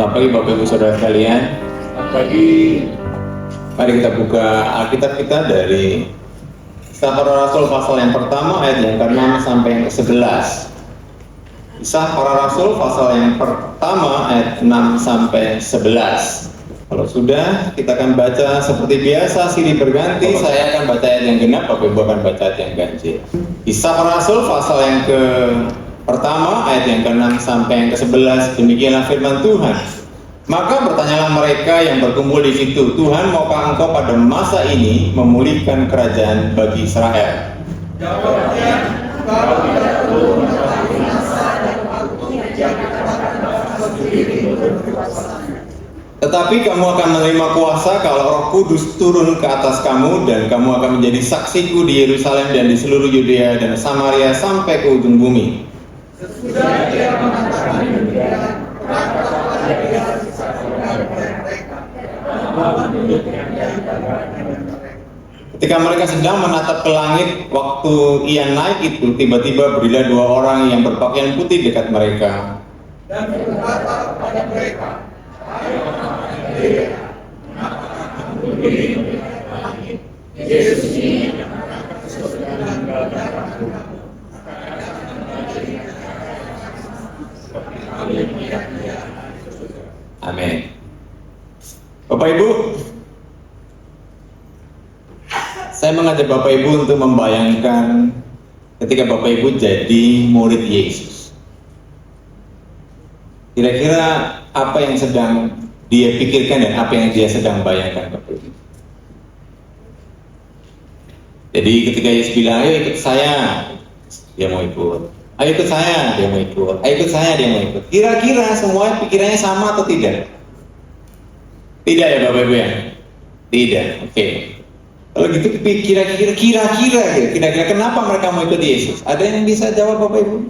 Selamat pagi Bapak Ibu Saudara sekalian. Selamat pagi. Mari kita buka Alkitab kita dari Kisah Para Rasul pasal yang pertama ayat yang ke-6 sampai yang ke-11. Kisah Para Rasul pasal yang pertama ayat 6 sampai 11. Kalau sudah, kita akan baca seperti biasa, silih berganti. Saya akan baca ayat yang genap, Bapak Ibu akan baca ayat yang ganjil. Kisah Para Rasul pasal yang pertama ayat yang ke-6 sampai yang ke-11. Demikianlah firman Tuhan. Maka bertanyalah mereka yang berkumpul di situ, Tuhan, maukah Engkau pada masa ini memulihkan kerajaan bagi Israel? Jawabnya, Engkau tidak perlu mengetahui masa dan waktu yang dikatakan sendiri berkuasa. Tetapi kamu akan menerima kuasa kalau Roh Kudus turun ke atas kamu, dan kamu akan menjadi saksiku di Yerusalem dan di seluruh Yudea dan Samaria sampai ke ujung bumi. Sesudah dia mengatakan demikian, kata-kata dia ketika mereka sedang menatap ke langit, waktu ia naik itu, tiba-tiba berilah dua orang yang berpakaian putih dekat mereka. Dan berkata kepada mereka, ayo Yesus ini Amin. Bapak Ibu, saya mengajak Bapak Ibu untuk membayangkan ketika Bapak Ibu jadi murid Yesus. Kira-kira apa yang sedang dia pikirkan dan apa yang dia sedang bayangkan, Bapak Ibu? Jadi ketika Yesus bilang, ayo ikut saya, dia mau ikut. Ayo ikut saya, dia mau ikut. Ayo ikut saya, dia mau ikut. Kira-kira semua pikirannya sama atau tidak? Tidak ya Bapak Ibu ya? Tidak, oke. Kalau gitu kira-kira kenapa mereka mau ikut Yesus? Ada yang bisa jawab Bapak Ibu?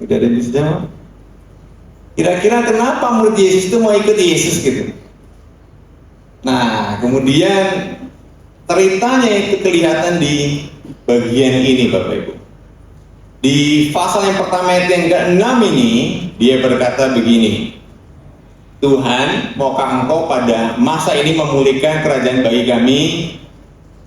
Tidak ada yang bisa jawab. Kira-kira kenapa murid Yesus itu mau ikut Yesus gitu? Nah, kemudian ceritanya itu kelihatan di bagian ini Bapak Ibu. Di pasal yang pertama ayat yang ke-6 ini, dia berkata begini, Tuhan, maukah Engkau pada masa ini memulihkan kerajaan bagi kami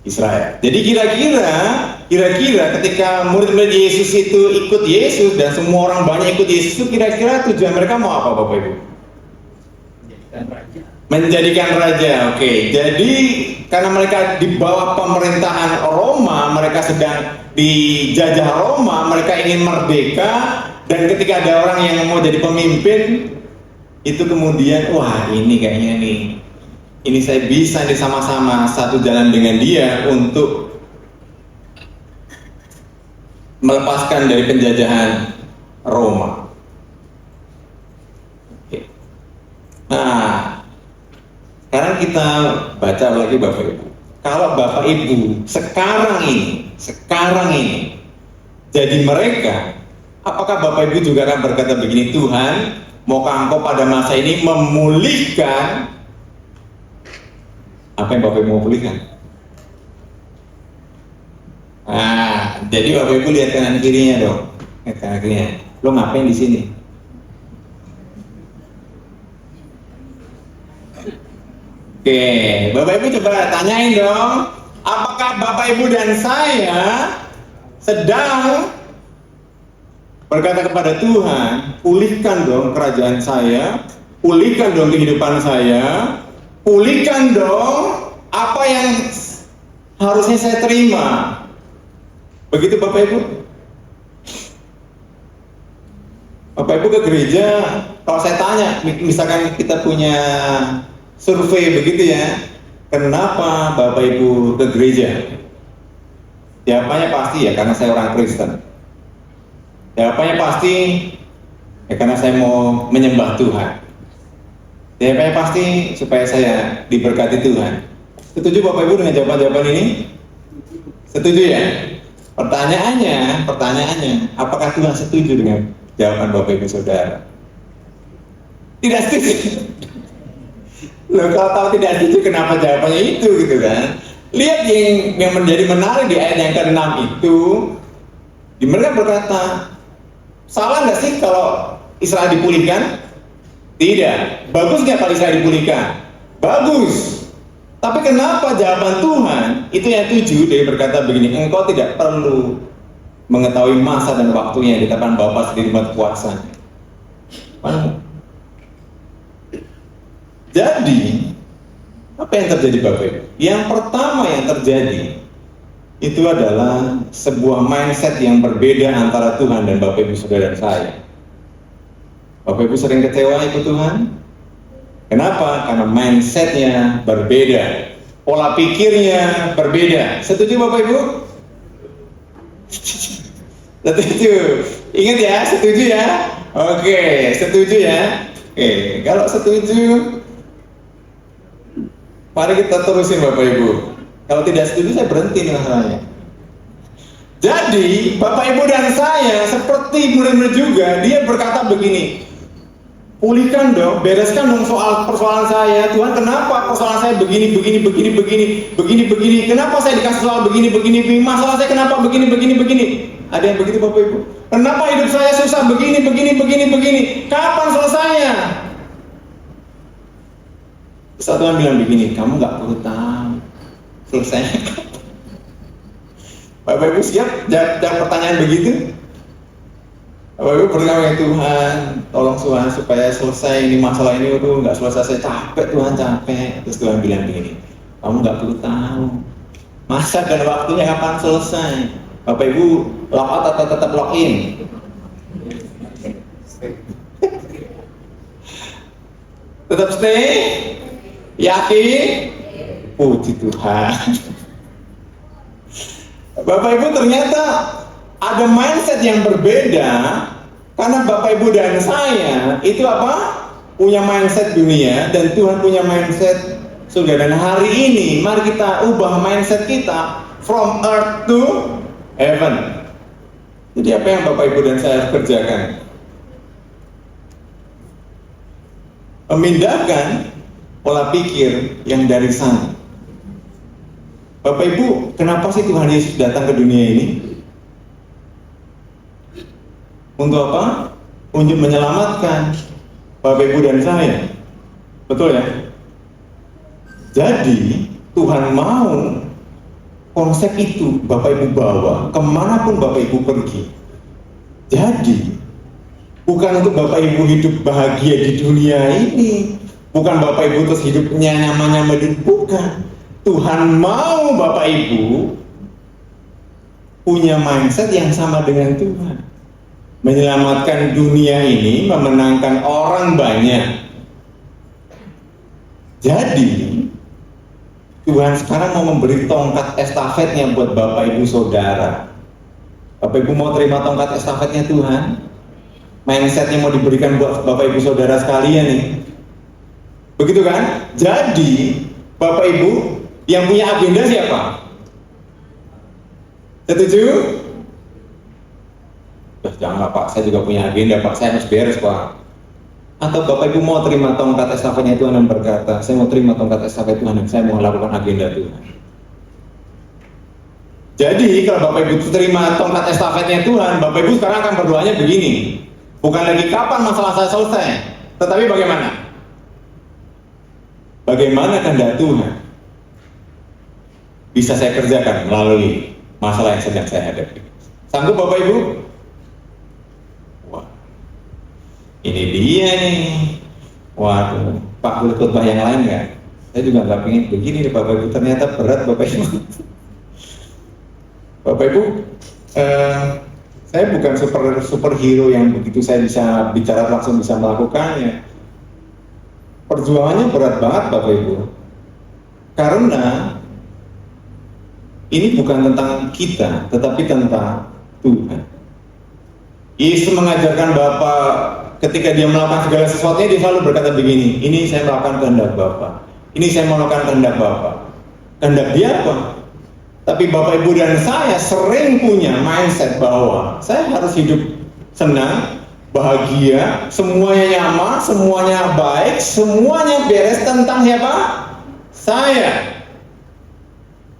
Israel? Jadi kira-kira ketika murid-murid Yesus itu ikut Yesus dan semua orang banyak ikut Yesus itu, kira-kira tujuan mereka mau apa Bapak Ibu? Menjadikan raja. Oke. Jadi karena mereka di bawah pemerintahan Roma, mereka sedang dijajah Roma, mereka ingin merdeka, dan ketika ada orang yang mau jadi pemimpin, itu kemudian, wah ini kayaknya nih, ini saya bisa nih sama-sama satu jalan dengan dia untuk melepaskan dari penjajahan Roma. Oke. Nah, sekarang kita baca lagi Bapak Ibu. Kalau Bapak Ibu sekarang ini jadi mereka, apakah Bapak Ibu juga akan berkata begini, Tuhan, maukah Engkau pada masa ini memulihkan apa yang Bapak Ibu mau pulihkan? Nah, jadi Bapak Ibu lihat kanan kirinya dong. Lihat kanan kirinya. Lo ngapain di sini? Oke, Bapak Ibu coba tanyain dong, apakah Bapak Ibu dan saya sedang berkata kepada Tuhan, pulihkan dong kerajaan saya, pulihkan dong kehidupan saya, pulihkan dong apa yang harusnya saya terima. Begitu Bapak Ibu? Bapak Ibu ke gereja, kalau saya tanya, misalkan kita punya survei begitu ya, kenapa Bapak Ibu ke gereja? Jawabannya pasti ya karena saya orang Kristen. Jawabannya pasti ya karena saya mau menyembah Tuhan. Jawabannya pasti supaya saya diberkati Tuhan. Setuju Bapak Ibu dengan jawaban-jawaban ini? Setuju ya? Pertanyaannya, apakah Tuhan setuju dengan jawaban Bapak Ibu Saudara? Tidak setuju. Loh, kalau tahu tidak setuju, kenapa jawabannya itu gitu kan? Lihat yang menjadi menarik di ayat yang ke-6 itu, mereka berkata, salah nggak sih kalau Israel dipulihkan? Tidak. Bagus nggak kalau Israel dipulihkan? Bagus. Tapi kenapa jawaban Tuhan itu yang 7 dia berkata begini, engkau tidak perlu mengetahui masa dan waktunya yang ditetapkan Bapa sendiri buat kuasa. Jadi apa yang terjadi Bapak Ibu? Yang pertama yang terjadi itu adalah sebuah mindset yang berbeda antara Tuhan dan Bapak Ibu saudara saya. Bapak Ibu sering kecewa ikut Tuhan? Kenapa? Karena mindsetnya berbeda, pola pikirnya berbeda. Setuju Bapak Ibu? Setuju. Ingat ya, setuju ya? Oke, setuju ya? Oke, kalau setuju, mari kita terusin Bapak Ibu. Kalau tidak setuju saya berhenti nih masalahnya. Jadi Bapak Ibu dan saya seperti murid-murid juga, dia berkata begini, pulihkan dong, bereskan dong persoalan saya. Tuhan, kenapa persoalan saya begini. Kenapa saya dikasih soal begini. Masalah saya kenapa begini. Ada yang begitu Bapak Ibu? Kenapa hidup saya susah begini. Kapan selesainya? Terus Tuhan bilang begini, kamu nggak perlu tahu selesainya. Bapak Ibu siap jawab pertanyaan begitu? Bapak Ibu berdoa, Tuhan, tolong Tuhan supaya selesai ini masalah ini, nggak selesai, saya capek Tuhan, capek. Terus Tuhan bilang begini, kamu nggak perlu tahu masa dan waktunya kapan selesai. Bapak Ibu log out atau tetap log in? Tetap stay? Yakin? Puji Tuhan. Bapak Ibu ternyata ada mindset yang berbeda karena Bapak Ibu dan saya itu apa? Punya mindset dunia dan Tuhan punya mindset surga. Dan hari ini mari kita ubah mindset kita from earth to heaven. Jadi apa yang Bapak Ibu dan saya kerjakan? Memindahkan pola pikir yang dari sana. Bapak Ibu, kenapa sih Tuhan Yesus datang ke dunia ini? Untuk apa? Untuk menyelamatkan Bapak Ibu dan saya. Betul ya? Jadi Tuhan mau konsep itu Bapak Ibu bawa kemanapun Bapak Ibu pergi. Jadi bukan untuk Bapak Ibu hidup bahagia di dunia ini, bukan Bapak Ibu terus hidupnya nyaman-nyaman, bukan. Tuhan mau Bapak Ibu punya mindset yang sama dengan Tuhan, menyelamatkan dunia ini, memenangkan orang banyak. Jadi Tuhan sekarang mau memberi tongkat estafetnya buat Bapak Ibu saudara. Bapak Ibu mau terima tongkat estafetnya Tuhan? Mindsetnya mau diberikan buat Bapak Ibu saudara sekalian nih. Begitu kan? Jadi Bapak Ibu yang punya agenda siapa? Setuju? Janganlah Pak, saya juga punya agenda Pak, saya harus beres Pak. Atau Bapak Ibu mau terima tongkat estafetnya Tuhan dan berkata, saya mau terima tongkat estafet Tuhan dan saya mau melakukan agenda Tuhan. Jadi kalau Bapak Ibu terima tongkat estafetnya Tuhan, Bapak Ibu sekarang akan berdoanya begini, bukan lagi kapan masalah saya selesai, tetapi bagaimana? Bagaimana kehendak Tuhan bisa saya kerjakan melalui masalah yang sedang saya hadapi. Sanggup Bapak Ibu? Wah, ini dia nih. Waduh, Pak boleh khotbah yang lain nggak? Saya juga nggak pengen begini nih Bapak Ibu. Ternyata berat Bapak Ibu. Bapak Ibu, saya bukan superhero yang begitu saya bisa bicara langsung bisa melakukannya. Perjuangannya berat banget Bapak Ibu. Karena ini bukan tentang kita, tetapi tentang Tuhan. Yesus mengajarkan Bapa ketika dia melakukan segala sesuatunya, dia selalu berkata begini, ini saya melakukan kehendak Bapa, ini saya melakukan kehendak Bapa. Kehendak dia apa? Tapi Bapak Ibu dan saya sering punya mindset bahwa saya harus hidup senang, bahagia, semuanya nyaman, semuanya baik, semuanya beres tentang siapa? Saya.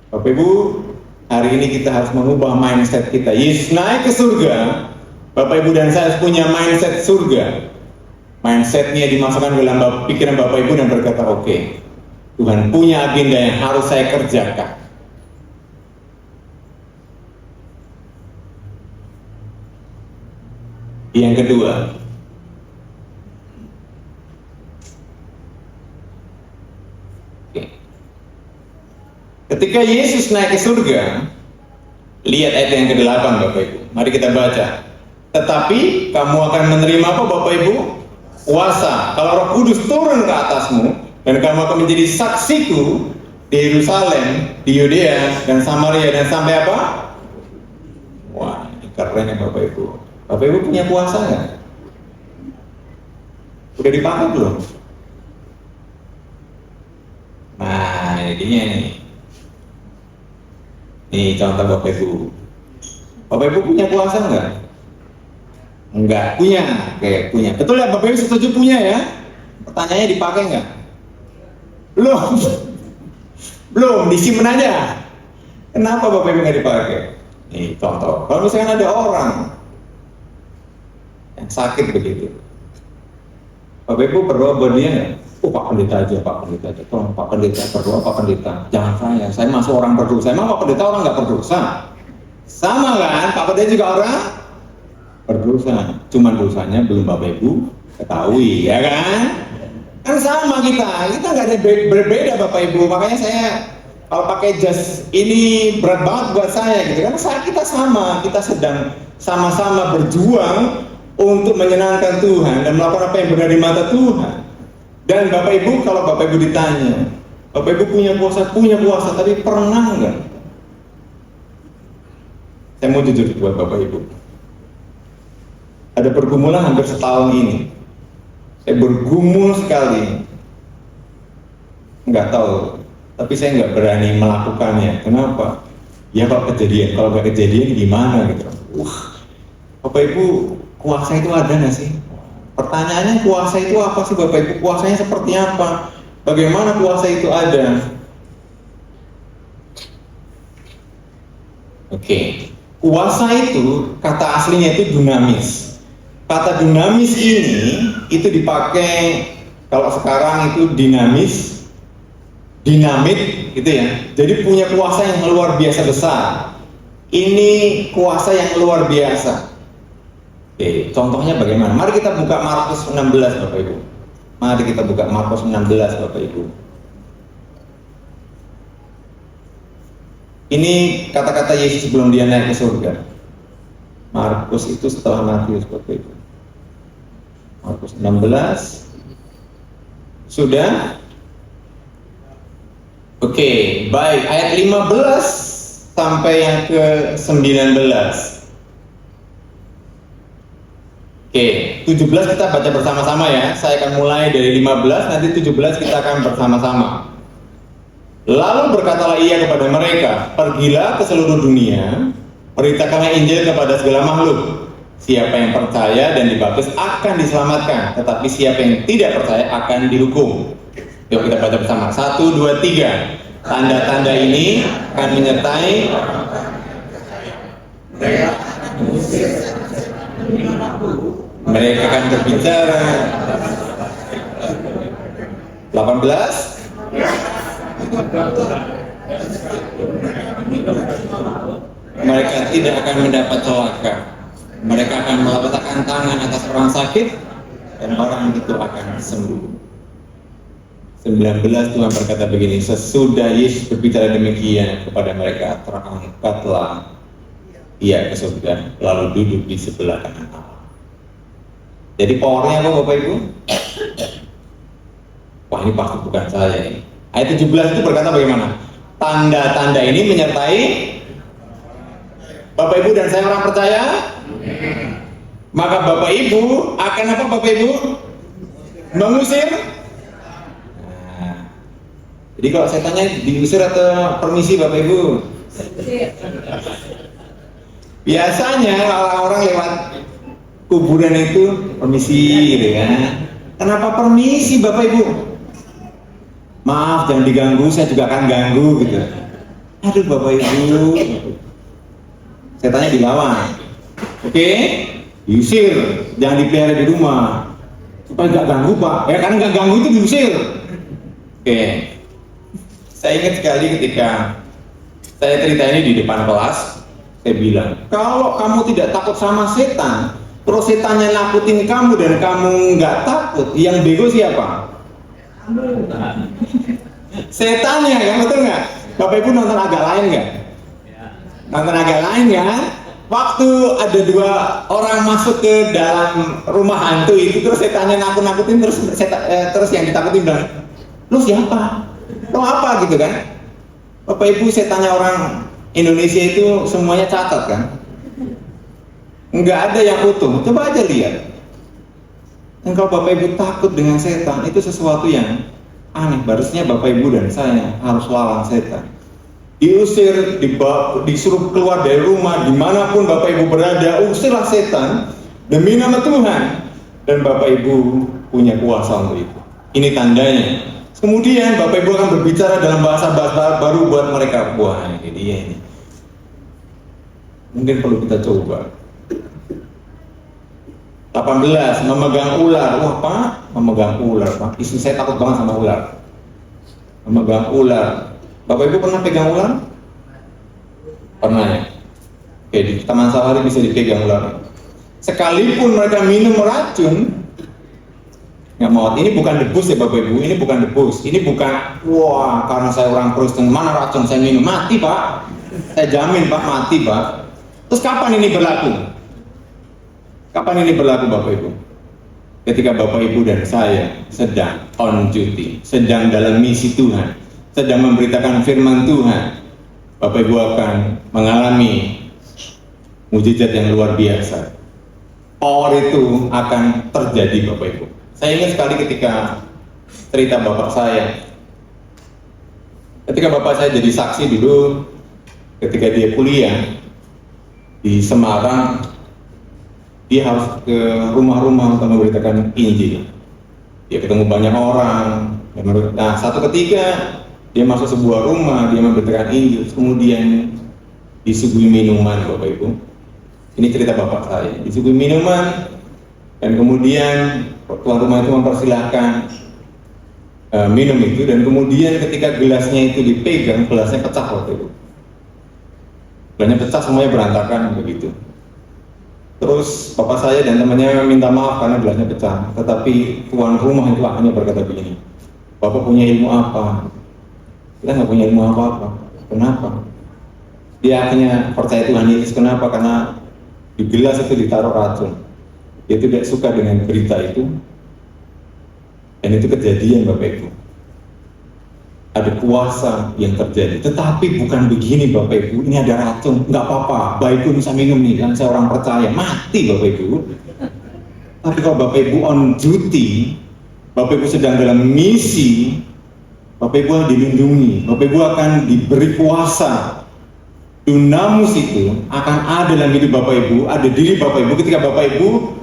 Bapak Ibu, hari ini kita harus mengubah mindset kita. Yesus naik ke surga, Bapak Ibu dan saya punya mindset surga. Mindsetnya dimasukkan ke dalam pikiran Bapak Ibu dan berkata, oke, Tuhan punya agenda yang harus saya kerjakan. Yang kedua, ketika Yesus naik ke surga, lihat ayat yang ke-8 Bapak Ibu. Mari kita baca. Tetapi kamu akan menerima apa Bapak Ibu? Kuasa. Kalau Roh Kudus turun ke atasmu, dan kamu akan menjadi saksiku di Yerusalem, di Yudea, dan Samaria, dan sampai apa? Wah, ini keren ya Bapak Ibu. Bapak Ibu punya kuasa nggak? Udah dipakai belum? Nah, jadinya nih. Nih contoh Bapak Ibu. Bapak Ibu punya kuasa nggak? Enggak, punya. Oke, punya. Betul ya Bapak Ibu setuju punya ya? Pertanyaannya dipakai nggak? Belum. Belum, disimpan aja. Kenapa Bapak Ibu nggak dipakai? Nih contoh. Kalau misalkan ada orang yang sakit begitu, Bapak Ibu berdoa buat dia nggak? Oh Pak Pendeta aja, Pak Pendeta aja. Tolong Pak Pendeta, berdoa Pak Pendeta. Jangan saya masuk orang berdosa. Emang Pak Pendeta orang nggak berdosa? Sama kan, Pak Pendeta juga orang berdosa. Cuman dosanya belum Bapak Ibu ketahui, ya kan? Kan sama kita nggak ada berbeda Bapak Ibu. Makanya saya kalau pakai jas ini berat banget buat saya gitu kan. Kita sama, kita sedang sama-sama berjuang untuk menyenangkan Tuhan dan melakukan apa yang benar di mata Tuhan. Dan Bapak Ibu, kalau Bapak Ibu ditanya, Bapak Ibu punya kuasa, tapi pernah nggak? Saya mau jujur buat Bapak Ibu. Ada pergumulan hampir setahun ini. Saya bergumul sekali. Nggak tahu, tapi saya nggak berani melakukannya. Kenapa? Ya kalau kejadian, kalau nggak kejadian gimana gitu. Bapak Ibu, kuasa itu ada nggak sih? Pertanyaannya kuasa itu apa sih Bapak Ibu? Kuasanya seperti apa? Bagaimana kuasa itu ada? Oke, kuasa itu kata aslinya itu dunamis. Kata dunamis ini itu dipakai kalau sekarang itu dinamis, dinamit gitu ya. Jadi punya kuasa yang luar biasa besar. Ini kuasa yang luar biasa. Oke, contohnya bagaimana? Mari kita buka Markus 16 Bapak Ibu. Mari kita buka Markus 16 Bapak Ibu. Ini kata-kata Yesus sebelum dia naik ke surga. Markus itu setelah Matius Bapak Ibu. Markus 16. Sudah? Oke, baik. Ayat 15 sampai yang ke 19. Oke, 17 kita baca bersama-sama ya. Saya akan mulai dari 15, nanti 17 kita akan bersama-sama. Lalu berkatalah ia kepada mereka, pergilah ke seluruh dunia, beritakanlah Injil kepada segala makhluk. Siapa yang percaya dan dibaptis akan diselamatkan, tetapi siapa yang tidak percaya akan dihukum. Yuk kita baca bersama. 1, 2, 3. Tanda-tanda ini akan menyertai mereka akan berbicara. 18. Mereka tidak akan mendapat celaka. Mereka akan meletakkan tangan atas orang sakit dan orang itu akan sembuh. 19 Tuhan berkata begini, sesudah Yesus berbicara demikian kepada mereka, terangkatlah ia ke surga, lalu duduk di sebelah kanan Allah. Jadi powernya apa Bapak Ibu? Wah ini pasti bukan saya ini. Ayat 17 itu berkata bagaimana? Tanda-tanda ini menyertai Bapak Ibu dan saya orang percaya. Maka Bapak Ibu akan apa Bapak Ibu? Mengusir. Nah, jadi kalau saya tanya diusir atau permisi Bapak Ibu? Biasanya orang-orang lewat kuburan itu permisi gitu kan. Kenapa permisi Bapak Ibu? Maaf jangan diganggu, saya juga akan ganggu gitu. Aduh Bapak Ibu. Saya tanya di bawah. Oke? diusir, jangan dipelihara di rumah supaya nggak ganggu Pak. Ya karena nggak ganggu itu diusir. Oke, saya ingat sekali ketika saya cerita ini di depan kelas, saya bilang, kalau kamu tidak takut sama setan, terus setannya nakutin kamu dan kamu nggak takut, yang bego siapa? Setannya kan, betul nggak? Bapak Ibu nonton agak lain nggak? Nonton agak lain kan? Waktu ada 2 orang masuk ke dalam rumah hantu itu, terus setannya nakut-nakutin, terus yang ditakutin bilang, lu siapa? Lu apa gitu kan? Bapak Ibu, setannya orang Indonesia itu semuanya catat kan? Nggak ada yang utuh, coba aja lihat. Dan kalau Bapak Ibu takut dengan setan, itu sesuatu yang aneh. Harusnya Bapak Ibu dan saya harus lawan setan. Diusir, disuruh keluar dari rumah, dimanapun Bapak Ibu berada, usirlah setan demi nama Tuhan. Dan Bapak Ibu punya kuasa untuk itu. Ini tandanya. Kemudian Bapak Ibu akan berbicara dalam bahasa baru buat mereka. Wah, ini dia ini. Mungkin perlu kita coba. 18, memegang ular. Wah Pak, memegang ular Pak. Istri saya takut banget sama ular. Memegang ular. Bapak Ibu pernah pegang ular? Pernah ya? Oke, di Taman Safari bisa dipegang ular. Sekalipun mereka minum racun, nggak mau. Ini bukan debus ya Bapak Ibu, ini bukan debus. Ini bukan, wah karena saya orang Kristen, mana racun saya minum, mati Pak. Saya jamin Pak, mati Pak. Terus kapan ini berlaku? Kapan ini berlaku Bapak Ibu? Ketika Bapak Ibu dan saya sedang on duty, sedang dalam misi Tuhan, sedang memberitakan firman Tuhan, Bapak Ibu akan mengalami mujizat yang luar biasa. Power itu akan terjadi Bapak Ibu. Saya ingat sekali ketika cerita Bapak saya. Ketika Bapak saya jadi saksi dulu, ketika dia kuliah di Semarang, dia harus ke rumah-rumah untuk memberitakan Injil. Dia ketemu banyak orang. Nah, satu ketika dia masuk sebuah rumah, dia memberitakan Injil, kemudian disuguhi minuman Bapak Ibu. Ini cerita Bapak saya. Disuguhi minuman, dan kemudian tuan rumah itu mempersilahkan minum itu, dan kemudian ketika gelasnya itu dipegang, gelasnya pecah Bapak Ibu. Gelasnya pecah, semuanya berantakan begitu. Terus bapak saya dan temannya minta maaf karena gelasnya pecah. Tetapi tuan rumah itu akhirnya berkata begini, Bapak punya ilmu apa? Kita nggak punya ilmu apa-apa. Kenapa? Dia akhirnya percaya Tuhan Yesus. Kenapa? Karena di gelas itu ditaruh racun. Dia tidak suka dengan berita itu. Dan itu kejadian Bapak Ibu. Ada kuasa yang terjadi, tetapi bukan begini Bapak Ibu, ini ada racun, nggak apa-apa, Bapak Ibu bisa minum nih, kan saya orang percaya, mati Bapak Ibu. Tapi kalau Bapak Ibu on duty, Bapak Ibu sedang dalam misi, Bapak Ibu akan dilindungi, Bapak Ibu akan diberi kuasa. Dunamus itu akan ada dalam hidup Bapak Ibu, ada diri Bapak Ibu ketika Bapak Ibu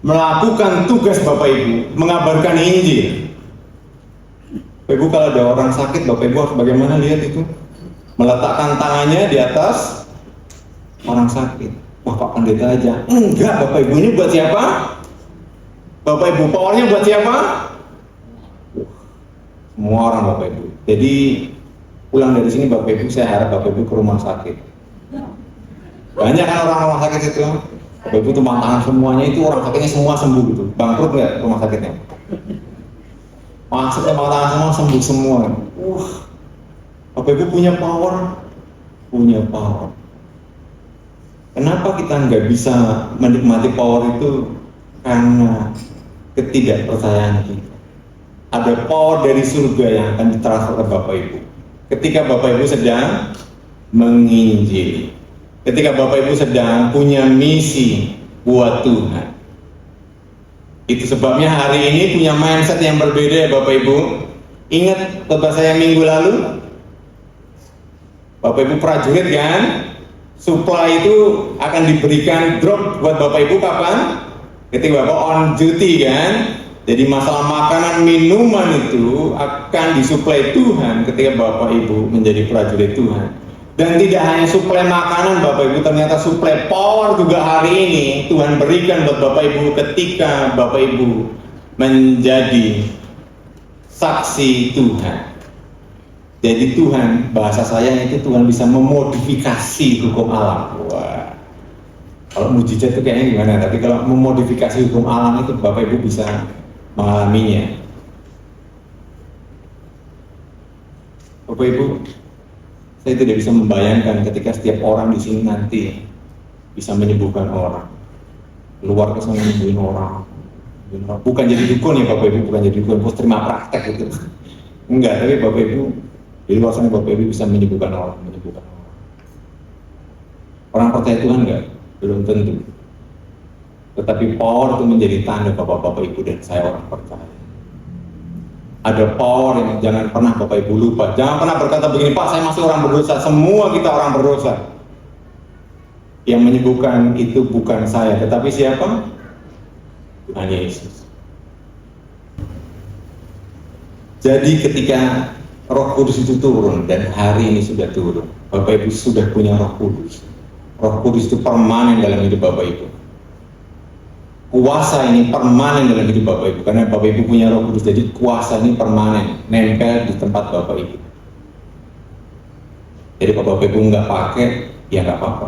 melakukan tugas Bapak Ibu, mengabarkan Injil. Bapak Ibu kalau ada orang sakit, Bapak Ibu harus bagaimana lihat itu? Meletakkan tangannya di atas orang sakit. Wah Pak Pendeta aja. Enggak Bapak Ibu, ini buat siapa? Bapak Ibu, powernya buat siapa? Semua orang Bapak Ibu. Jadi pulang dari sini Bapak Ibu, saya harap Bapak Ibu ke rumah sakit. Banyak kan orang rumah sakit itu. Bapak Ibu tumpang tangan semuanya, itu orang sakitnya semua sembuh gitu. Bangkrut nggak rumah sakitnya? Masuk tumpang tangan semua sembuh semua. Bapak Ibu punya power, punya power. Kenapa kita nggak bisa menikmati power itu? Karena ketidakpercayaan kita. Ada power dari surga yang akan ditransfer ke Bapak Ibu. Ketika Bapak Ibu sedang menginjili, ketika Bapak Ibu sedang punya misi buat Tuhan. Itu sebabnya hari ini punya mindset yang berbeda ya Bapak Ibu. Ingat khotbah saya minggu lalu? Bapak Ibu prajurit kan? Supply itu akan diberikan drop buat Bapak Ibu kapan? Ketika Bapak on duty kan? Jadi masalah makanan minuman itu akan disuplai Tuhan ketika Bapak Ibu menjadi prajurit Tuhan. Dan tidak hanya suplai makanan Bapak Ibu, ternyata suplai power juga hari ini Tuhan berikan buat Bapak Ibu ketika Bapak Ibu menjadi saksi Tuhan. Jadi Tuhan, bahasa saya itu Tuhan bisa memodifikasi hukum alam. Wah, kalau mujizat itu kayaknya gimana? Tapi kalau memodifikasi hukum alam itu Bapak Ibu bisa mengalaminya. Bapak Ibu, saya tidak bisa membayangkan ketika setiap orang di sini nanti bisa menyembuhkan orang, keluar ke sana menyembuhin orang. Bukan jadi dukun ya Bapak Ibu, bukan jadi dukun, terus terima praktek gitu. Enggak, tapi Bapak Ibu di luar sana Bapak Ibu bisa menyembuhkan orang, menyembuhkan orang. Orang percaya Tuhan enggak? Belum tentu. Tetapi power itu menjadi tanda Bapak Ibu dan saya orang percaya. Ada power yang jangan pernah Bapak Ibu lupa. Jangan pernah berkata begini, Pak saya masih orang berdosa. Semua kita orang berdosa. Yang menyembuhkan itu bukan saya, tetapi siapa? Tuhan Yesus. Jadi ketika Roh Kudus itu turun, dan hari ini sudah turun, Bapak Ibu sudah punya Roh Kudus. Roh Kudus itu permanen dalam hidup Bapak Ibu. Kuasa ini permanen dalam hidup Bapak Ibu, karena Bapak Ibu punya Roh Kudus, jadi kuasa ini permanen, nempel di tempat Bapak Ibu. Jadi kalau Bapak Ibu nggak pakai, ya nggak apa-apa.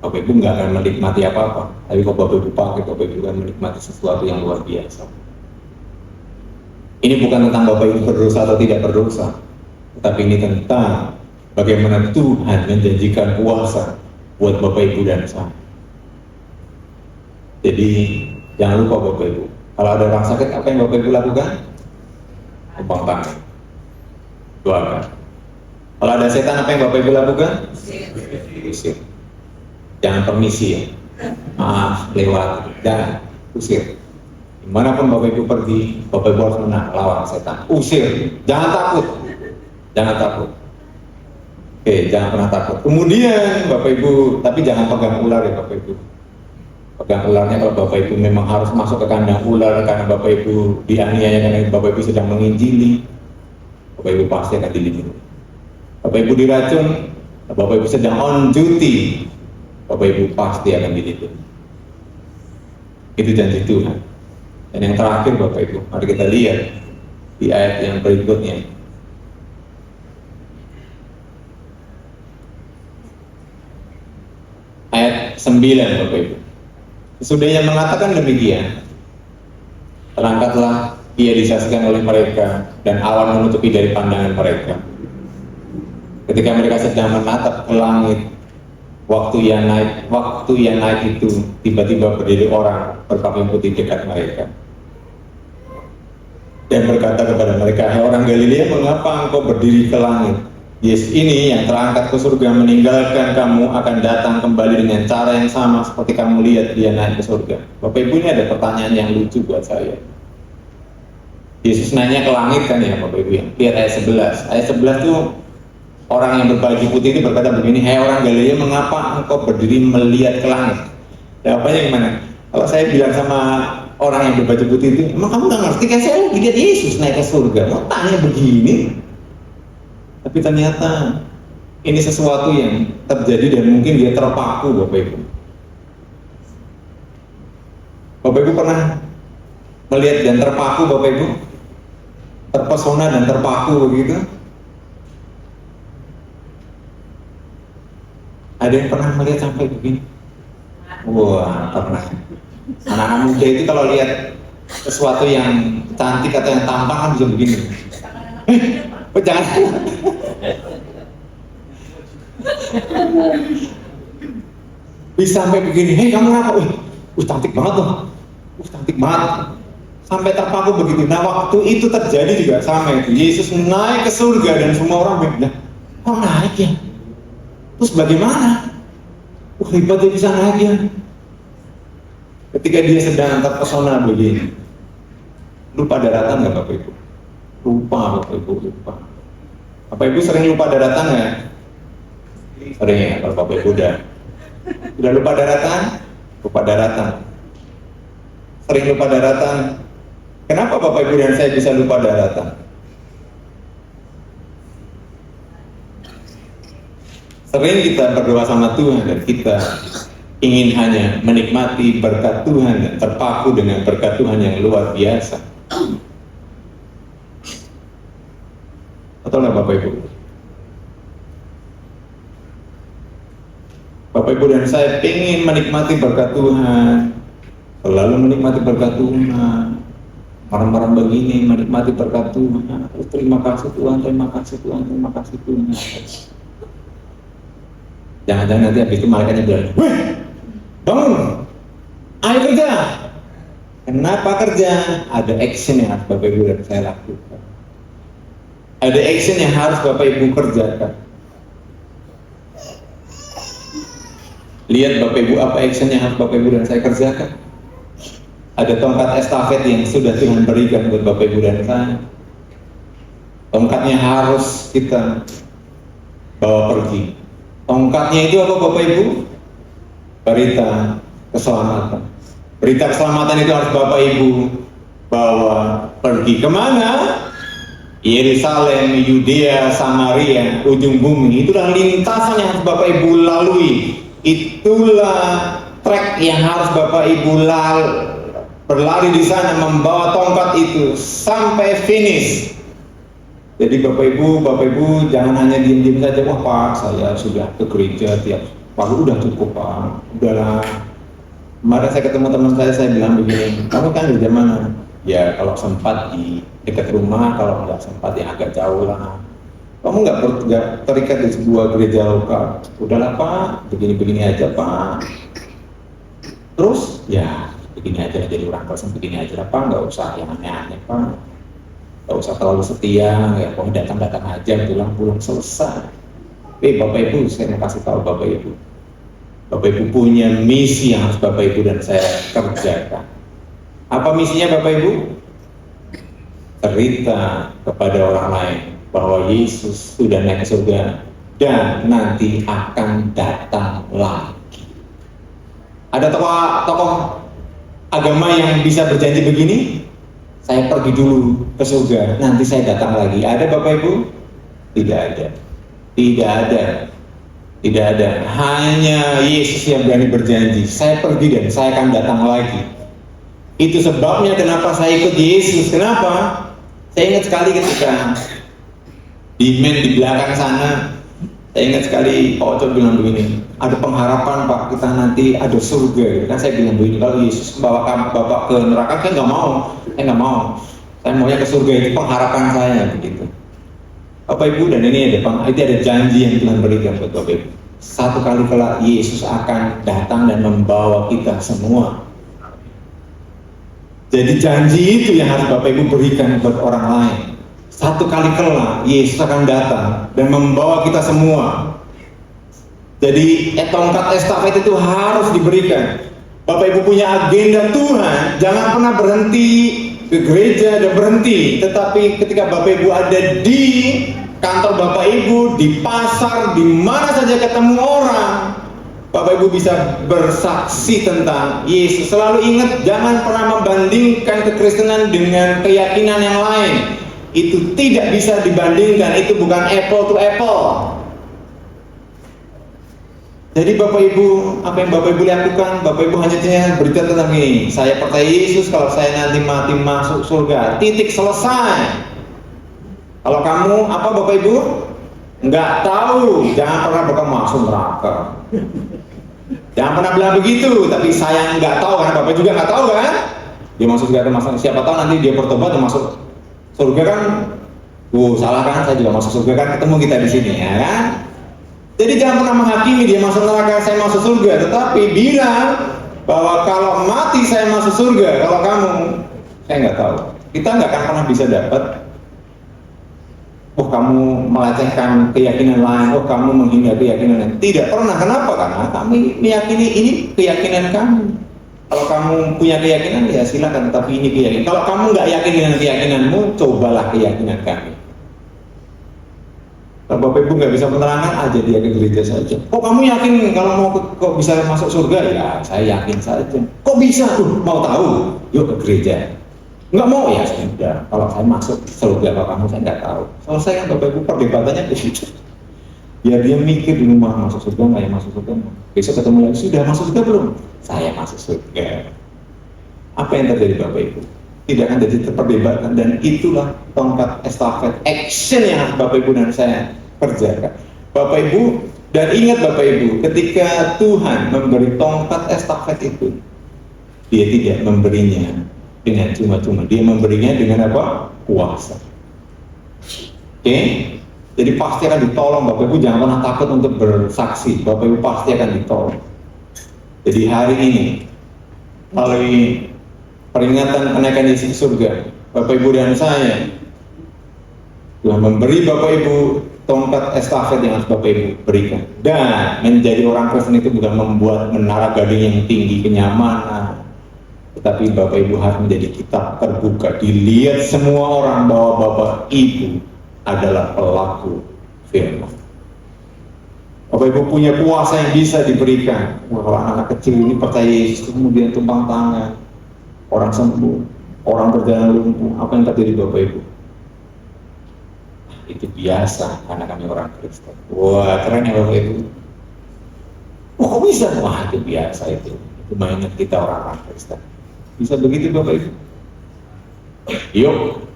Bapak Ibu nggak akan menikmati apa-apa. Tapi kalau Bapak Ibu pakai, Bapak Ibu akan menikmati sesuatu yang luar biasa. Ini bukan tentang Bapak Ibu berdosa atau tidak berdosa, tetapi ini tentang bagaimana Tuhan menjanjikan kuasa buat Bapak Ibu dan saya. Jadi jangan lupa Bapak Ibu, kalau ada orang sakit apa yang Bapak Ibu lakukan? Tumpang tangan, doakan. Kalau ada setan apa yang Bapak Ibu lakukan? Usir. Jangan permisi ya, maaf lewat, jangan usir. Dimanapun Bapak Ibu pergi, Bapak Ibu harus menang lawan setan. Usir, jangan takut, jangan takut. Oke, jangan pernah takut. Kemudian Bapak Ibu, tapi jangan pegang ular ya Bapak Ibu. Pegang ularnya kalau Bapak Ibu memang harus masuk ke kandang ular karena Bapak Ibu dianiaya, karena Bapak Ibu sedang menginjili, Bapak Ibu pasti akan dilindungi. Bapak Ibu diracun, Bapak Ibu sedang on duty, Bapak Ibu pasti akan dilindungi. Itu janji Tuhan. Dan yang terakhir Bapak Ibu, mari kita lihat di ayat yang berikutnya. Ayat 9 Bapak Ibu. Sesudahnya mengatakan demikian, terangkatlah ia disaksikan oleh mereka, dan awan menutupi dari pandangan mereka. Ketika mereka sedang menatap ke langit, waktu yang naik itu tiba-tiba berdiri orang berpakaian putih dekat mereka dan berkata kepada mereka, "Hai orang Galilea, mengapa engkau berdiri ke langit? Yesus ini yang terangkat ke surga meninggalkan kamu akan datang kembali dengan cara yang sama seperti kamu lihat dia naik ke surga." Bapak Ibu, ini ada pertanyaan yang lucu buat saya. Yesus nanya ke langit kan ya Bapak Ibu ya. Lihat ayat 11. Ayat 11 itu orang yang berbaju putih itu berkata begini, "Hai orang Galilea, mengapa engkau berdiri melihat ke langit?" Jawabannya gimana? Kalau saya bilang sama orang yang berbaju putih itu, "Emang kamu nggak ngerti kan, saya lihat Yesus naik ke surga, mau tanya begini?" Tapi ternyata ini sesuatu yang terjadi dan mungkin dia terpaku Bapak Ibu. Bapak Ibu pernah melihat dan terpaku Bapak Ibu? Terpesona dan terpaku begitu? Ada yang pernah melihat sampai begini? Wah, pernah. Anak-anak muda itu kalau lihat sesuatu yang cantik atau yang tampan kan bisa begini. Jangan. Bisa sampai begini, "Hei kamu apa? Cantik banget loh. Cantik banget." Sampai terpaku begitu. Nah waktu itu terjadi juga sama itu. Yesus naik ke surga dan semua orang bilang, "Kok naik ya? Terus bagaimana? Hebat dia bisa naik ya." Ketika dia sedang terpesona begini, lupa daratan nggak Bapak Ibu? Lupa Bapak Ibu, lupa. Bapak Ibu sering lupa daratan nggak? Sering ya, kalau Bapak Ibu udah lupa daratan? Lupa daratan. Sering lupa daratan. Kenapa Bapak Ibu dan saya bisa lupa daratan? Sering kita berdoa sama Tuhan dan kita ingin hanya menikmati berkat Tuhan dan terpaku dengan berkat Tuhan yang luar biasa. Atau enggak Bapak Ibu? Bapak Ibu dan saya ingin menikmati berkat Tuhan, selalu menikmati berkat Tuhan, orang-orang begini menikmati berkat Tuhan. Terima kasih Tuhan, terima kasih Tuhan, terima kasih Tuhan. Jangan-jangan nanti habis itu malaikatnya bilang, "Weh, bangun, ayo kerja." Kenapa kerja? Ada action yang harus Bapak Ibu dan saya lakukan. Ada action yang harus Bapak Ibu kerjakan. Lihat Bapak Ibu apa action yang harus Bapak Ibu dan saya kerjakan. Ada tongkat estafet yang sudah Tuhan berikan buat Bapak Ibu dan saya. Tongkatnya harus kita bawa pergi. Tongkatnya itu apa Bapak Ibu? Berita keselamatan. Berita keselamatan itu harus Bapak Ibu bawa pergi. Kemana? Yerusalem, Yudea, Samaria, ujung bumi. Itulah lintasan yang harus Bapak Ibu lalui. Itulah trek yang harus Bapak Ibu berlari di sana, membawa tongkat itu sampai finish. Jadi Bapak Ibu jangan hanya diam-diam saja. Wah Pak, saya sudah ke gereja tiap pagi, udah cukup Pak, udahlah. Kemarin saya ketemu teman saya bilang begini, kamu kan gereja mana? Ya kalau sempat di dekat rumah, kalau nggak sempat ya agak jauh lah. Kamu nggak terikat di sebuah gereja lokal? Udahlah Pak, begini-begini aja Pak. Terus ya begini aja, jadi orang Kristen begini aja Pak, nggak usah yang aneh-aneh Pak. Gak usah terlalu setia, ya pokoknya datang-datang aja, pulang-pulang selesai. Bapak Ibu, saya mau kasih tahu Bapak Ibu. Bapak Ibu punya misi yang harus Bapak Ibu dan saya kerjakan. Apa misinya Bapak Ibu? Cerita kepada orang lain bahwa Yesus sudah naik ke surga dan nanti akan datang lagi. Ada tokoh agama yang bisa berjanji begini? Saya pergi dulu ke surga, nanti saya datang lagi. Ada Bapak Ibu? Tidak ada. Tidak ada. Tidak ada. Hanya Yesus yang berani berjanji, saya pergi dan saya akan datang lagi. Itu sebabnya kenapa saya ikut Yesus. Kenapa? Saya ingat sekali ketika di belakang sana, saya ingat sekali Pak Oco bilang begini, ada pengharapan Pak, kita nanti ada surga. Kan saya bilang begini, kalau Yesus membawa Bapak ke neraka, saya nggak mau. Saya nggak mau. Saya maunya ke surga, itu pengharapan saya begitu. Bapak Ibu, dan ini ada janji yang Tuhan berikan buat Bapak Ibu. Satu kali kelak Yesus akan datang dan membawa kita semua. Jadi janji itu yang harus Bapak Ibu berikan buat orang lain. Satu kali kelak Yesus akan datang dan membawa kita semua. Jadi tongkat estafet itu harus diberikan. Bapak Ibu punya agenda Tuhan, jangan pernah berhenti ke gereja dan berhenti. Tetapi ketika Bapak Ibu ada di kantor Bapak Ibu, di pasar, di mana saja ketemu orang, Bapak Ibu bisa bersaksi tentang Yesus. Selalu ingat, jangan pernah membandingkan kekristenan dengan keyakinan yang lain. Itu tidak bisa dibandingkan, itu bukan apple to apple. Jadi Bapak Ibu, apa yang Bapak Ibu lakukan? Bapak Ibu hanya berita tentang ini. Saya percaya Yesus, kalau saya nanti mati masuk surga. Titik, selesai. Kalau kamu, apa Bapak Ibu? Nggak tahu, jangan pernah bakal masuk neraka. Jangan pernah bilang begitu, tapi saya nggak tahu, karena Bapak juga nggak tahu kan? Dia masuk surga, siapa tahu nanti dia bertobat dan masuk surga kan? Salah kan? Saya juga masuk surga kan? Ketemu kita di sini, ya kan? Jadi jangan pernah menghakimi dia masuk neraka, saya masuk surga. Tetapi bilang bahwa kalau mati saya masuk surga, kalau kamu, saya nggak tahu. Kita nggak akan pernah bisa dapat. Oh kamu melecehkan keyakinan lain, oh kamu menghina keyakinan lain. Tidak pernah. Kenapa? Karena kami meyakini ini keyakinan kami. Kalau kamu punya keyakinan ya silakan, tetapi ini keyakinan. Kalau kamu nggak yakin dengan keyakinanmu, cobalah keyakinan kami. Kalau Bapak Ibu nggak bisa menerangkan, aja dia ke gereja saja. Kok kamu yakin kalau mau kok bisa masuk surga? Ya saya yakin saja. Kok bisa? Mau tahu? Yuk ke gereja. Nggak mau ya sudah. Kalau saya masuk surga, kalau kamu saya nggak tahu. Selesai kan Bapak Ibu, perdebatannya begitu. Biar dia mikir di rumah, masuk surga nggak ya, masuk surga nggak? Besok ketemu lagi, sudah masuk surga belum? Saya masuk surga. Apa yang terjadi Bapak Ibu? Tidak akan jadi terperdebatan, dan itulah tongkat estafet action yang harus Bapak Ibu dan saya kerjakan. Bapak Ibu, dan ingat Bapak Ibu, ketika Tuhan memberi tongkat estafet itu, Dia tidak memberinya dengan cuma-cuma, Dia memberinya dengan apa? Kuasa. Oke? Jadi pasti akan ditolong. Bapak Ibu jangan pernah takut untuk bersaksi. Bapak Ibu pasti akan ditolong. Jadi hari ini melalui peringatan kenaikan Yesus ke surga, Bapak Ibu dan saya, Tuhan memberi Bapak Ibu tongkat estafet yang harus Bapak Ibu berikan. Dan menjadi orang Kristen itu bukan membuat menara gading yang tinggi kenyamanan, tetapi Bapak Ibu harus menjadi kitab terbuka, dilihat semua orang bahwa Bapak Ibu adalah pelaku firman. Bapak Ibu punya kuasa yang bisa diberikan. Kalau anak kecil ini percaya Yesus, kemudian tumpang tangan, orang sembuh, orang berjalan lumpuh, apa yang terjadi Bapak Ibu? Itu biasa karena kami orang Kristen. Wah, keren ya Bapak Ibu. Oh, kok bisa? Wah, itu biasa itu. Itu mainan kita orang Kristen. Bisa begitu Bapak Ibu? Yuk,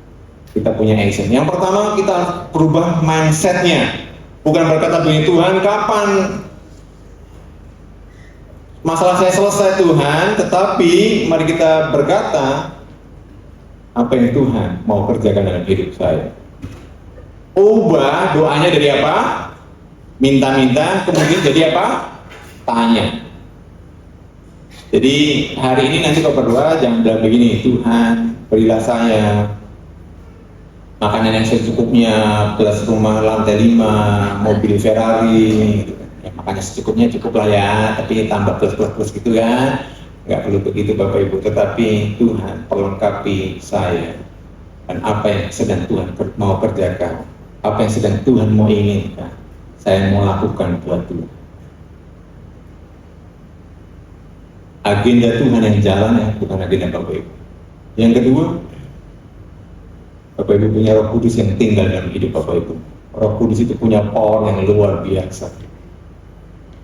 kita punya action. Yang pertama, kita harus berubah mindsetnya. Bukan berkata begini, Tuhan kapan masalah saya selesai Tuhan, tetapi mari kita berkata apa yang Tuhan mau kerjakan dalam hidup saya. Ubah doanya dari apa? Minta-minta, kemudian jadi apa? Tanya. Jadi hari ini nanti kalau berdoa jangan bilang begini, Tuhan berilah saya makanan yang secukupnya, kelas rumah lantai 5, mobil Ferrari, ya, makanya secukupnya cukup lah ya, tapi tambah plus gitu kan, nggak perlu begitu Bapak Ibu, tetapi Tuhan perlengkapi saya, dan apa yang sedang Tuhan mau kerjakan, apa yang sedang Tuhan mau inginkan, saya mau lakukan buat Tuhan. Agenda Tuhan yang jalan ya, bukan agenda Bapak Ibu. Yang kedua, Bapak Ibu punya Roh Kudus yang tinggal dalam hidup Bapak Ibu. Roh Kudus itu punya power yang luar biasa,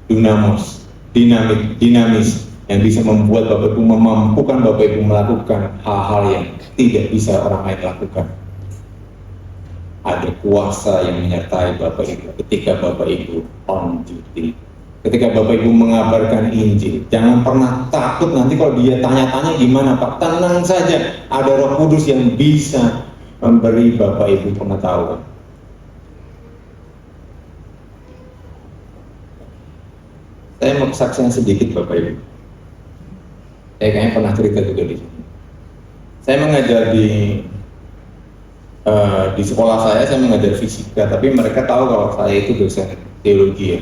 dinamos, dinamis, yang bisa membuat Bapak Ibu, memampukan Bapak Ibu melakukan hal-hal yang tidak bisa orang lain lakukan. Ada kuasa yang menyertai Bapak Ibu ketika Bapak Ibu on duty. Ketika Bapak Ibu mengabarkan Injil, jangan pernah takut nanti kalau dia tanya-tanya gimana Pak. Tenang saja, ada Roh Kudus yang bisa memberi Bapak Ibu pengetahuan. Saya mau kesaksian sedikit Bapak Ibu. Saya kayaknya pernah cerita juga di sini. Saya mengajar di sekolah saya mengajar fisika, tapi mereka tahu kalau saya itu dosen teologi ya.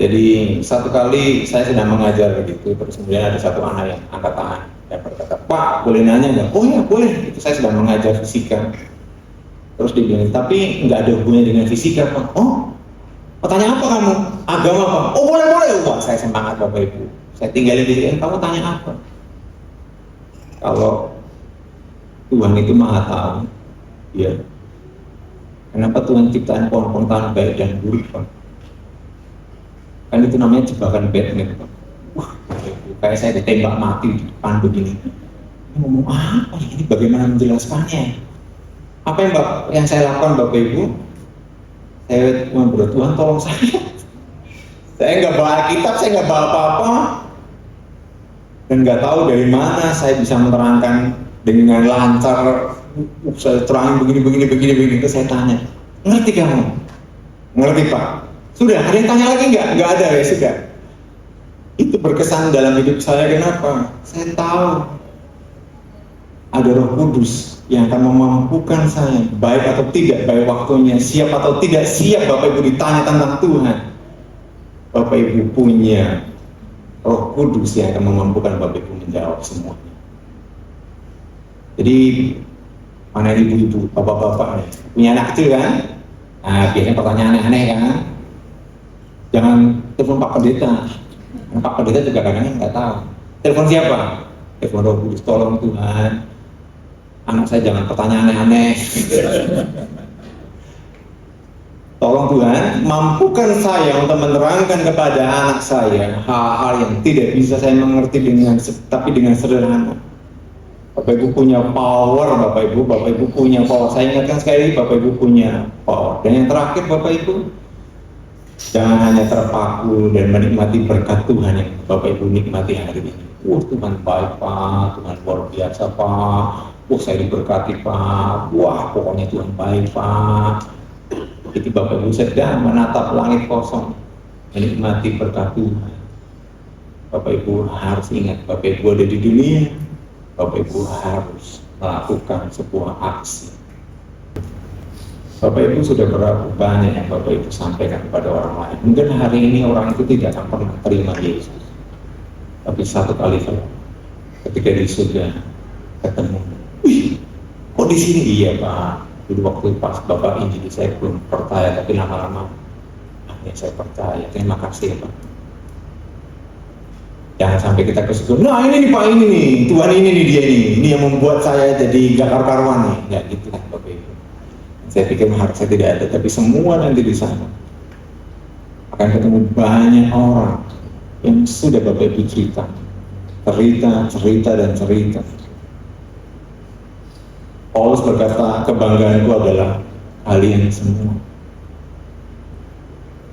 Jadi satu kali saya sedang mengajar begitu, terus kemudian ada satu anak yang angkat tangan dan berkata, Pak boleh nanya nggak? Oh ya boleh, itu saya sedang mengajar fisika. Terus dia bilang, tapi nggak ada hubungannya dengan fisika Pak. Oh, tanya apa kamu? Agama Pak? Oh boleh. Wah saya semangat Bapak Ibu. Saya tinggalin dia, kamu tanya apa? Kalau Tuhan itu maha tahu, ya. Kenapa Tuhan ciptain pohon-pohon tahan baik dan buruk Pak? Kan itu namanya jebakan Batman Pak. Wah, kayak saya ditembak mati di depan begini. Ini ngomong apa ini? Bagaimana menjelaskannya? Apa yang saya lakukan Bapak Ibu? Saya berdoa, Tuhan tolong saya. Saya nggak bawa kitab, saya nggak bawa apa-apa, dan nggak tahu dari mana saya bisa menerangkan dengan lancar. Saya terangin begini. Terus saya tanya, ngerti kamu? Ngerti Pak? Sudah, ada yang tanya lagi nggak? Nggak ada ya sudah. Itu berkesan dalam hidup saya. Kenapa? Saya tahu ada Roh Kudus yang akan memampukan saya, baik atau tidak, baik waktunya, siap atau tidak siap Bapak Ibu ditanya tentang Tuhan. Bapak Ibu punya Roh Kudus yang akan memampukan Bapak Ibu menjawab semuanya. Jadi mana ibu-ibu, bapak-bapak punya anak kecil kan? Nah, biasanya pertanyaan aneh-aneh kan? Jangan telepon Pak Pendeta. Pak Pendeta juga kadang-kadang nggak tahu. Telepon siapa? Telepon Roh Kudus. Tolong Tuhan, anak saya jangan pertanyaan aneh-aneh. Tolong Tuhan, mampukan saya untuk menerangkan kepada anak saya hal-hal yang tidak bisa saya mengerti tapi dengan sederhana. Bapak Ibu punya power, Bapak Ibu punya power. Saya ingatkan sekali, Bapak Ibu punya power. Dan yang terakhir, Bapak Ibu, jangan hanya terpaku dan menikmati berkat Tuhan yang Bapak Ibu nikmati hari ini. Tuhan baik Pak, Tuhan luar biasa Pak. Saya diberkati Pak. Wah, pokoknya Tuhan baik Pak. Jadi Bapak Ibu sedang menatap langit kosong, menikmati berkat Tuhan. Bapak Ibu harus ingat, Bapak Ibu ada di dunia. Bapak Ibu harus melakukan sebuah aksi. Bapak Ibu sudah berapa banyak yang Bapak Ibu sampaikan kepada orang lain. Mungkin hari ini orang itu tidak akan pernah terima Yesus. Tapi satu kali ketika di surga ketemu, wih, kok di sini? Iya Pak, dulu waktu pas Bapak Injil saya belum percaya, tapi lama-lama akhirnya saya percaya. Terima kasih ya Pak. Jangan sampai kita ke situ. Nah ini nih Pak, ini nih Tuhan, ini nih dia ini yang membuat saya jadi gak karuan nih. Nggak gitu kan Bapak Ibu. Saya pikir harusnya tidak ada, tapi semua nanti di sana akan ketemu banyak orang yang sudah Bapak Ibu cerita. Paulus berkata, kebanggaanku adalah kalian semua.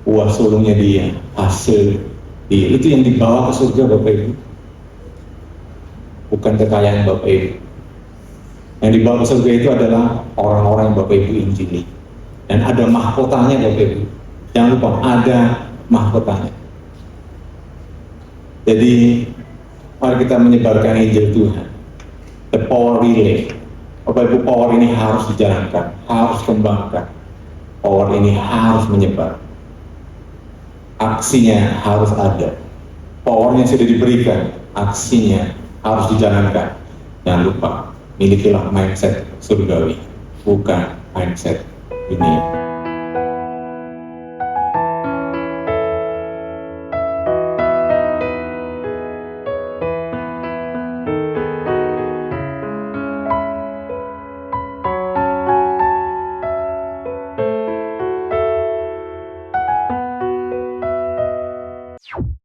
Buah sulungnya dia, hasil dia, itu yang dibawa ke surga Bapak Ibu. Bukan kekayaan Bapak Ibu. Yang dibawa ke surga itu adalah orang-orang yang Bapak Ibu injili. Dan ada mahkotanya Bapak Ibu. Jangan lupa, ada mahkotanya. Jadi, mari kita menyebarkan Injil Tuhan. The power relay. Bapak Ibu, power ini harus dijalankan, harus kembangkan. Power ini harus menyebar. Aksinya harus ada. Powernya sudah diberikan, aksinya harus dijalankan. Jangan lupa, milikilah mindset surgawi, bukan mindset dunia.